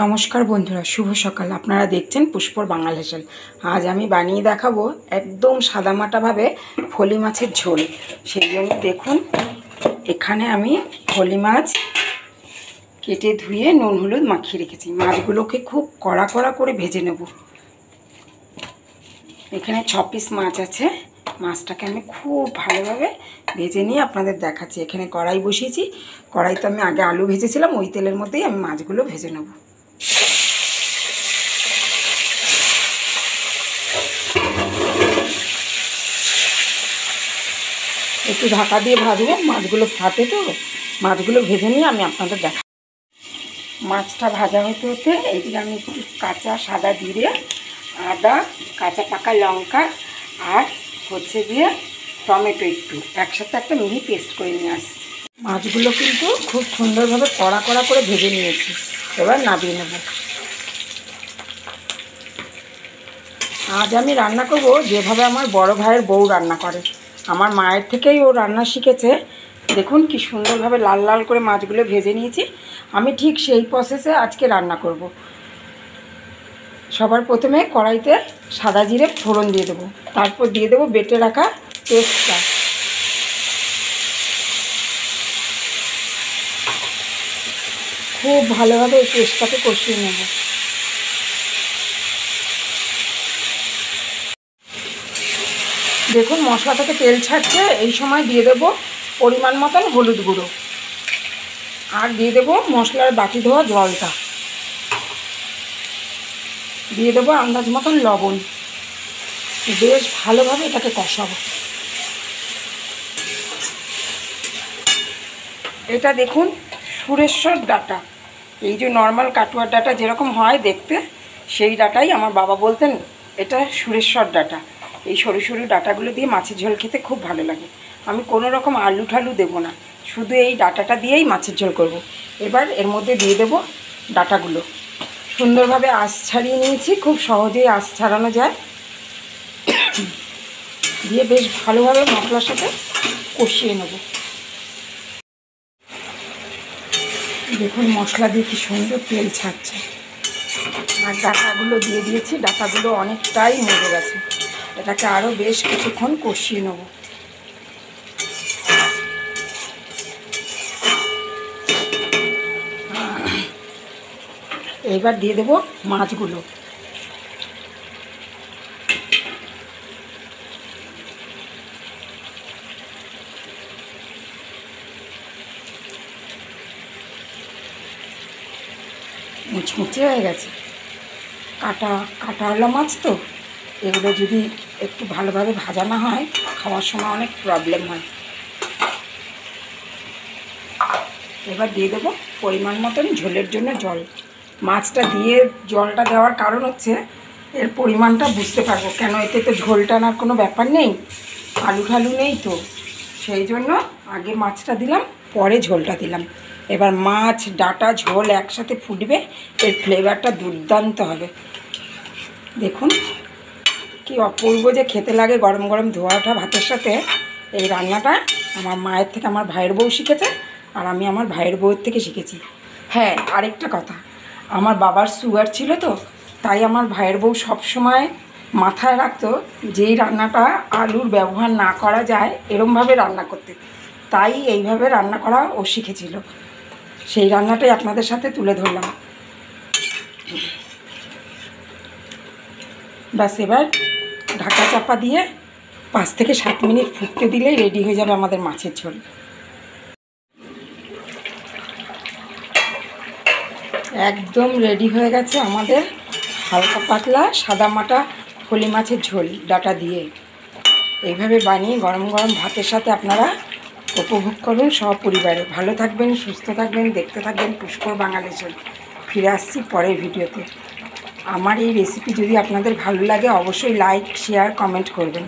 নমস্কার বন্ধুরা, শুভ সকাল। আপনারা দেখছেন পুষ্পর বাঙাল হেসেল। আজ আমি বানিয়ে দেখাবো একদম সাদামাটাভাবে ফলি মাছের ঝোল। সেই জন্য দেখুন, এখানে আমি ফলি মাছ কেটে ধুয়ে নুন হলুদ মাখিয়ে রেখেছি। মাছগুলোকে খুব কড়া কড়া করে ভেজে নেব। এখানে 6 পিস মাছ আছে। মাছটাকে আমি খুব ভালোভাবে ভেজে নিয়ে আপনাদের দেখাচ্ছি। এখানে কড়াই বসিয়েছি। কড়াইতে আমি আগে আলু ভেজেছিলাম, ওই তেলের মধ্যেই আমি মাছগুলো ভেজে নেব। একটু ঢাকা দিয়ে ভাজবো, মাছগুলো ফাটে তো। মাছগুলো ভেজে নিয়ে আমি আপনাদের দেখাবো। মাছটা ভাজা হতে হতে এইদিকে আমি একটু কাঁচা সাদা জিরে, আদা, কাঁচা পাকা লঙ্কা আর হচ্ছে দিয়ে টমেটো একটু একসাথে একটা মিহি পেস্ট করে নিয়ে আসছি। মাছগুলো কিন্তু খুব সুন্দরভাবে কড়া কড়া করে ভেজে নিয়েছি। এবার নামিয়ে নেব। আজ আমি রান্না করব যেভাবে আমার বড় ভাইয়ের বউ রান্না করে। আমার মায়ের থেকেই ও রান্না শিখেছে। দেখুন কি সুন্দরভাবে লাল লাল করে মাছগুলো ভেজে নিয়েছি। আমি ঠিক সেই প্রসেসে আজকে রান্না করব। সবার প্রথমে কড়াইতে সাদা জিরে ফোড়ন দিয়ে দেবো, তারপর দিয়ে দেবো বেটে রাখা পেস্টটা। খুব ভালোভাবে এই পেস্টটাকে কষিয়ে নেব। দেখুন মশলা থেকে তেল ছাড়ছে। এই সময় দিয়ে দেবো পরিমাণ মতন হলুদ গুঁড়ো, আর দিয়ে দেবো মশলার বাটি ধোয়া জলটা, দিয়ে দেবো আন্দাজ মতন লবণ। বেশ ভালোভাবে এটাকে কষাবো। এটা দেখুন সুরেশ্বর ডাঁটা। এই যে নর্মাল কাটুয়ার ডাঁটা যেরকম হয় দেখতে, সেই ডাঁটাই আমার বাবা বলতেন এটা সুরেশ্বর ডাঁটা। এই সরু সরু ডাঁটাগুলো দিয়ে মাছের ঝোল খেতে খুব ভালো লাগে। আমি কোনো রকম আলু ঠালু দেবো না, শুধু এই ডাঁটাটা দিয়েই মাছের ঝোল করব। এবার এর মধ্যে দিয়ে দেবো ডাঁটাগুলো। সুন্দরভাবে আঁশ ছাড়িয়ে নিয়েছি, খুব সহজেই আঁশ ছাড়ানো যায়। দিয়ে বেশ ভালোভাবে মশলার সাথে কষিয়ে নেব। দেখুন মশলা দিয়ে কি সুন্দর তেল ছাড়ছে। আর ডাঁটাগুলো দিয়ে দিয়েছি। ডাঁটাগুলো অনেকটাই মরে গেছে। এটাকে আরও বেশ কিছুক্ষণ কষিয়ে নেব। এবার দিয়ে দেবো মাছগুলো। মুচমুচে হয়ে গেছে। কাটাওয়ালা মাছ তো, এগুলো যদি একটু ভালোভাবে ভাজা না হয় খাওয়ার সময় অনেক প্রবলেম হয়। এবার দিয়ে দেবো পরিমাণ মতন ঝোলের জন্য জল। মাছটা দিয়ে জলটা দেওয়ার কারণ হচ্ছে এর পরিমাণটা বুঝতে পারবো, কেন এতে তো ঝোল টানার কোনো ব্যাপার নেই, আলু ঠালু নেই তো। সেই জন্য আগে মাছটা দিলাম, পরে ঝোলটা দিলাম। এবার মাছ ডাঁটা ঝোল একসাথে ফুটবে। এর ফ্লেভারটা দুর্দান্ত হবে। দেখুন কি অপূর্ব যে খেতে লাগে গরম গরম ধোয়া ওঠা ভাতের সাথে। এই রান্নাটা আমার মায়ের থেকে আমার ভাইয়ের বউ শিখেছে, আর আমি আমার ভাইয়ের বউয়ের থেকে শিখেছি। হ্যাঁ, আরেকটা কথা, আমার বাবার সুগার ছিল তো, তাই আমার ভাইয়ের বউ সবসময় মাথায় রাখতো যেই রান্নাটা আলুর ব্যবহার না করা যায় এরমভাবে রান্না করতে। তাই এইভাবে রান্না করা ও শিখেছিল। সেই রান্নাটাই আপনাদের সাথে তুলে ধরলাম। ব্যাস, এবার ঢাকা চাপা দিয়ে 5 থেকে 7 মিনিট ফুটতে দিলেই রেডি হয়ে যাবে আমাদের মাছের ঝোল। একদম রেডি হয়ে গেছে আমাদের হালকা পাতলা সাদামাটা ফলি মাছের ঝোল ডাঁটা দিয়ে। এইভাবে বানিয়ে গরম গরম ভাতের সাথে আপনারা উপভোগ করবেন সপরিবারে। ভালো থাকবেন, সুস্থ থাকবেন, দেখতে থাকবেন পুষ্পর বাঙাল হেসেল। ফিরে আসছি পরের ভিডিওতে। আমার এই রেসিপি যদি আপনাদের ভালো লাগে অবশ্যই লাইক, শেয়ার, কমেন্ট করবেন।